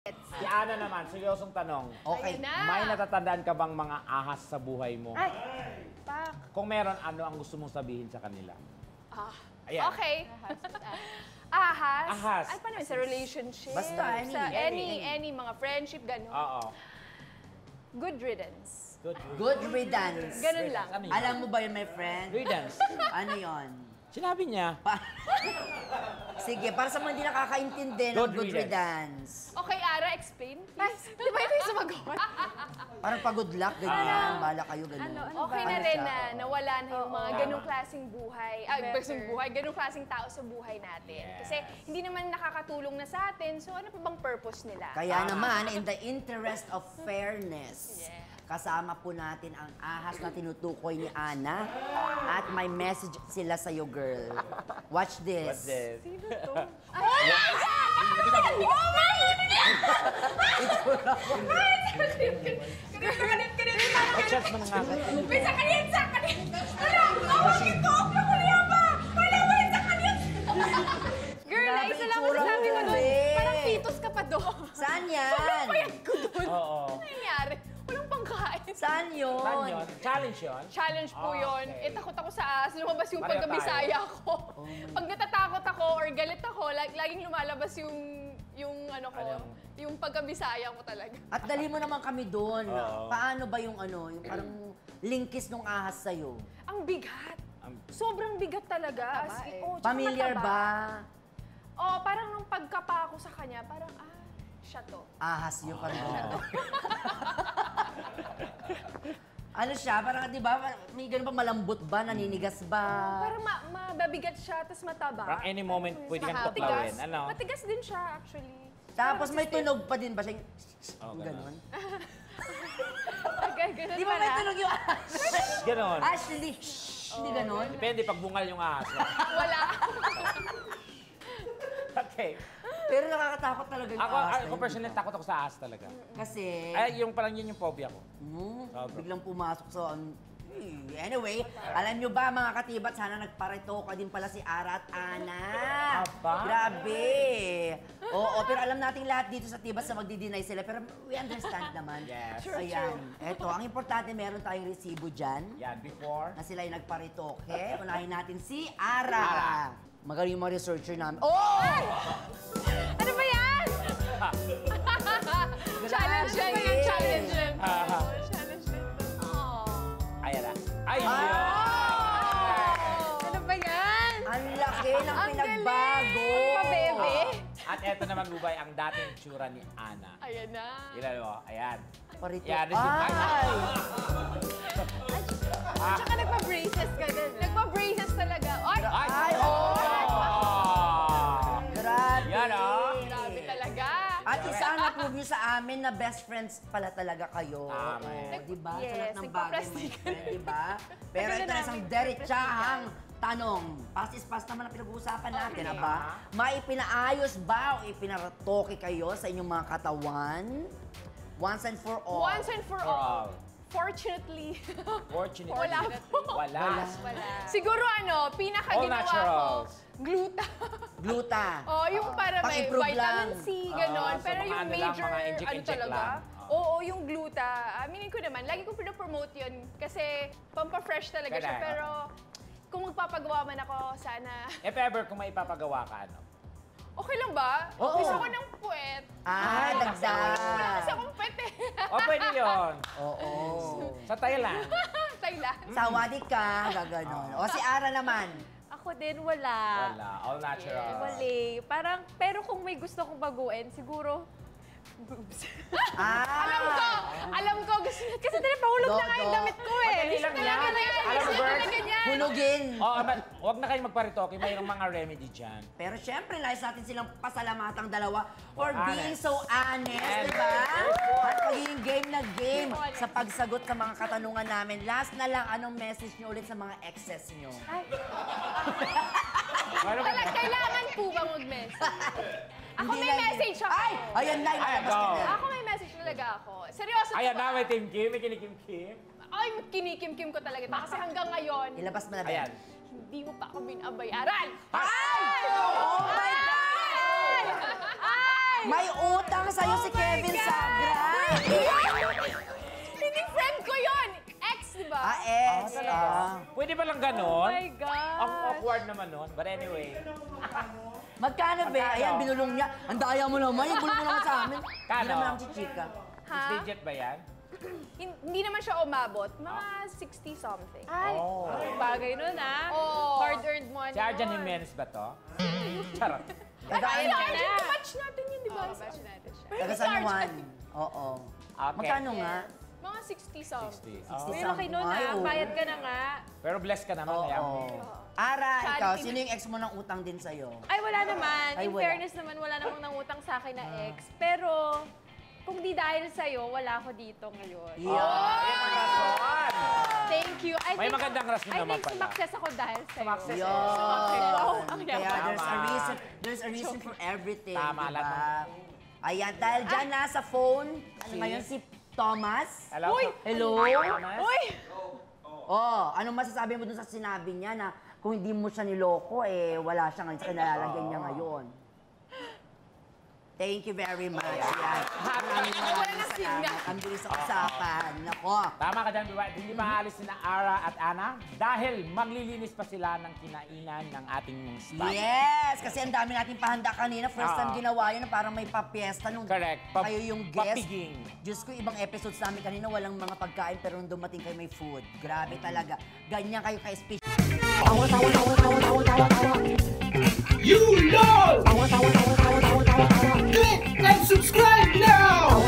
Si Ana naman, seryosong tanong. Okay. May natatandaan ka bang mga ahas sa buhay mo? Ay! Pak! Kung meron, ano ang gusto mong sabihin sa kanila? Ayan. Okay. Ahas. Ahas. Ay, paano yun? Sa relationship? Basta, any. Sa any mga friendship, gano'n. Oo. Good riddance. Good riddance. Ganun lang. Ano yun? Alam mo ba yun, my friend? Riddance. Ano yun? Sinabi niya. Sige, para sa mga hindi nakakaintindi ng Good good riddance. Okay, Ara, explain, please. Di ba ito yung sumagot? Parang pa-good luck, ganyan. Bahala kayo, ganyan. Okay na rin na nawala na yung mga ganung klaseng buhay. Ganung klaseng tao sa buhay natin. Yes. Kasi hindi naman nakakatulong na sa atin, so ano pa bang purpose nila? Kaya naman, in the interest of fairness, kasama po natin ang ahas na tinutukoy ni Ana at may message sila sa'yo, girl. Watch this. What's this? Sino to? Chats mo na nga. Sa kanyan! Wala! Awagin ko! Nakuliya ba? Wala mo rin sa kanyan! Girl, Grabe isa lang itsura masasabi ko mo, doon. eh. Parang fetus ka pa doon. Saan yan? Payat ko doon. Oo. Ano nangyari? Walang pangkain. Saan yun? Saan yun? Challenge yun? Challenge po yun. Okay. Takot ako sa ahas. Lumabas yung Pareho pagkabisaya ko. Oh Pag natatakot ako or galit ako, laging lumalabas yung ano ko, Anong? yung pagkabisaya ko talaga. At dali mo naman kami doon. Oo. Paano ba yung yung parang linkis nung ahas sa'yo? Ang bigat. Sobrang bigat talaga. As in, tsaka Familiar mataba. ba? Oo, parang nung pagkapa ako sa kanya, parang, siya to. Ahas yun parang Ano siya? Parang, di ba, may ganun ba malambot ba? Naninigas ba? Parang mababigat siya, tapos mataba. Parang any moment pwede kang Matigas. tuklawin. Ano? Matigas din siya, actually. Tapos may tunog pa din ba siya? Oh, Ganon. Ganun Di ba may pala. tunog yung ahas? Ganon. Ashley, hindi ganon? Depende pag bungal yung ahas. Wala. Okay. Pero nakakatakot talaga yung ahas. Ako personally, takot ako sa ahas talaga. Kasi, Ay, yung parang yun yung phobia ko. biglang pumasok sa... Anyway, alam nyo ba mga katibat, sana nagparito ka din pala si Ara at Ana. Aba. Grabe. Oo, pero alam nating lahat dito sa Tibat sa magdi-deny sila, pero we understand naman. Yes. Ayan. Eto, ang importante meron tayong resibo dyan Yan, before. na sila yung nagparitoke. Unahin natin si Ara. Magaling yung mga researcher namin. Oh! Ano ba yan? Challenge yan, yung challenge yan. Challenge yan. Ayan na. Ay, Ano ba yan? Ang laki ng Ang pinagbago. galing. Pabebe. At eto naman, Bubay, ang dating tsura ni Ana. Ayan na. Ilan mo? Ayan. Parito. Yan, resume. Ay! Tsaka nagpa-braces ka din. Nagpa-braces talaga. Ay! Ay, oh! Grabe. Yan, oh. Grabe talaga. At isa na prove nyo sa amin na best friends pala talaga kayo. Tama. Oo, diba? Sa Yes, lahat ng bagay, my nagpa-plastic. friend, diba? Pero Tagal ito na na isang namin derechahang tanong. Past is past naman ang pinag-uusapan natin, Okay. aba? Maipinaayos ba o ipinaratoke kayo sa inyong mga katawan? Once and for all. Once and for all. Fortunately. Fortunately. Wala po. Wala. Siguro pinaka-ginawa All ko, naturals. gluta. Gluta. Yung para may Pang-improve vitamin lang. C, gano'n. So Pero mga yung ano lang, major, mga inject talaga. lang. Oo, yung gluta. Aminin ko naman, lagi ko pinopromote yun kasi pampa-fresh talaga siya. Correct. Pero kung magpapagawa man ako, sana... If ever, kung may ipapagawa ka, ano? Okay lang ba? Oo. Gusto ko ng puwet. Dagdag. Wala kasi akong puwet eh. O, pwede yun. Oo. Sa Thailand. Thailand. Sawadi ka, gaganon. O si Ara naman. Ako din, wala. Wala. All natural. Wali. Parang, pero kung may gusto kong baguhin, siguro, boobs. Alam ko, gusto niya. Kasi tinapahulog na nga yung damit ko eh. Madali lang yan. Talaga yan. Alam mo, Bert? Talaga yan. Hunugin. Huwag na kayong magparitoke. Mayroong mga remedy dyan. Pero syempre, nais natin silang pasalamatang dalawa for Honest. being so honest, Yes. di ba? At pagiging game na game sa pagsagot sa mga katanungan namin. Last na lang, anong message nyo ulit sa mga exes nyo? Kailangan po bang mag-message? Ako Hindi may lang- message ako. Ay! Ayan na, Ay, ilalabas go. ka na. Ako may message talaga ako. Seryoso Ayan to na, ba? may Team Kim. May kinikim-kim. Ay, kinikim-kim ko talaga ito. Kasi hanggang ngayon, Ilabas mo na ba? Ayan. hindi mo pa ako binabayaran. Ay! Oh my God! Ay! May utang sa'yo si Kevin Sagra. Hindi friend ko yun! Ex, di ba? Ex. Pwede ba lang ganon? Oh my God. Ang awkward naman nun. But anyway. Magkano ba? Ayan, binulong niya. Ang daya mo naman. Yung bulong mo naman sa amin. Kano? Hindi naman ang chichika. Is legit ba yan? Hindi naman siya umabot. Mga 60-something. Ay, Oh. bagay nun Oh. Hard-earned money Si Arjan yun. Jimenez ba to? Charot. Tagaan Ay, ka Arjan, na. match natin yun, di ba? Batch natin siya. Taga San Juan. Oo. Okay. Magkano nga? Mga 60-something. 60. Oh. Uy, laki nun Ay, oo. bayad ka na nga. Pero blessed ka naman. kaya- Oo. Ara, Charity. ikaw, sino yung ex mo ng utang din sa'yo? Ay, wala naman. Ay, In wala. fairness naman, wala namang nangutang sa akin na ex. Pero, kung di dahil sa'yo, wala ako dito ngayon. Yeah. Yan ang rason. Thank you. May magandang rason I naman think pala. sumakses ako dahil sa'yo. Sumakses. Yun. Wow, ang Kaya yaman. there's a reason for everything. Tama, diba? lahat Ayan, dahil dyan nasa phone, ano ngayon si Thomas? Hello? Uy! Hello? Thomas? Uy! Oh, anong masasabi mo dun sa sinabi niya na kung hindi mo siya niloko, eh, wala siya ngayon sa kinalalagyan niya ngayon. Thank you very much. Yan. Maraming salamat. Ang bilis sa usapan. Nako. Tama ka dyan, diba? Hindi pa aalis sila Ara at Ana dahil maglilinis pa sila ng kinainan ng ating mga staff. Yes! Kasi ang dami natin pahanda kanina. First time ginawa yun na parang may papiesta nung Correct. kayo yung guest. Papiging. Diyos ko, ibang episodes namin kanina walang mga pagkain pero nung dumating kayo may food. Grabe talaga. Ganyan kayo ka-special. You love! Click and subscribe now!